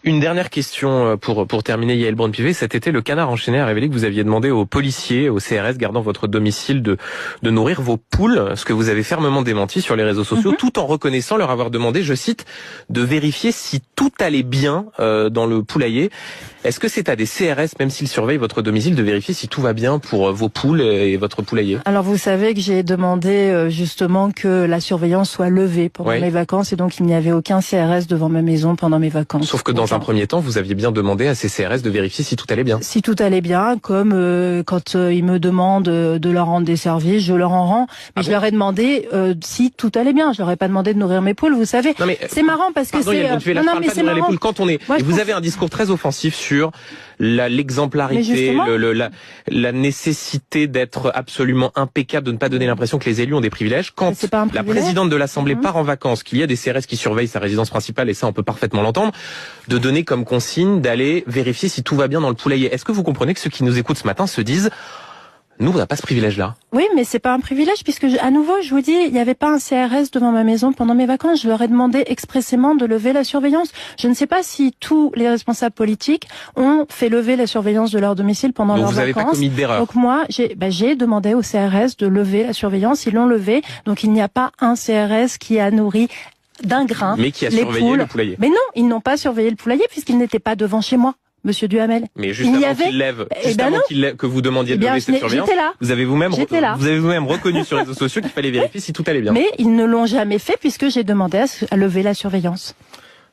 Une dernière question pour terminer, Yael Braun-Pivet. Cet été, le Canard enchaîné a révélé que vous aviez demandé aux policiers, au CRS gardant votre domicile de nourrir vos poules, ce que vous avez fermement démenti sur les réseaux sociaux, tout en reconnaissant leur avoir demandé, je cite, de vérifier si tout allait bien dans le poulailler. Est-ce que c'est à des CRS, même s'ils surveillent votre domicile, de vérifier si tout va bien pour vos poules et votre poulailler? Alors vous savez que j'ai demandé justement que la surveillance soit levée pendant mes vacances et donc il n'y avait aucun CRS devant ma maison pendant mes vacances. Sauf que dans un premier temps, vous aviez bien demandé à ces CRS de vérifier si tout allait bien. Si tout allait bien, comme quand ils me demandent de leur rendre des services, je leur en rends. Mais je leur ai demandé si tout allait bien. Je leur ai pas demandé de nourrir mes poules, vous savez. C'est marrant parce que c'est... Non, mais c'est marrant. Quand on est... Moi, vous avez un discours très offensif sur l'exemplarité, la nécessité d'être absolument impeccable, de ne pas donner l'impression que les élus ont des privilèges. Quand la présidente de l'Assemblée part en vacances, qu'il y a des CRS qui surveillent sa résidence principale, et ça on peut parfaitement l'entendre, de donner comme consigne d'aller vérifier si tout va bien dans le poulailler. Est-ce que vous comprenez que ceux qui nous écoutent ce matin se disent nous, on n'a pas ce privilège-là? Oui, mais c'est pas un privilège puisque, à nouveau, je vous dis, il n'y avait pas un CRS devant ma maison pendant mes vacances. Je leur ai demandé expressément de lever la surveillance. Je ne sais pas si tous les responsables politiques ont fait lever la surveillance de leur domicile pendant leurs vacances. Donc vous n'avez pas commis d'erreur. Donc moi, j'ai demandé au CRS de lever la surveillance. Ils l'ont levé. Donc il n'y a pas un CRS qui a nourri d'un grain mais qui a surveillé le poulailler. Mais non, ils n'ont pas surveillé le poulailler puisqu'ils n'étaient pas devant chez moi. Monsieur Duhamel. Mais juste avant qu'il lève, que vous demandiez de lever cette surveillance, vous avez vous-même reconnu sur les réseaux sociaux qu'il fallait vérifier si tout allait bien. Mais ils ne l'ont jamais fait puisque j'ai demandé à lever la surveillance.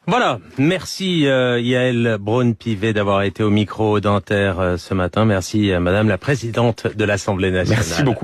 Voilà, merci Yael Braun-Pivet d'avoir été au micro d'Inter ce matin. Merci Madame la Présidente de l'Assemblée nationale. Merci beaucoup.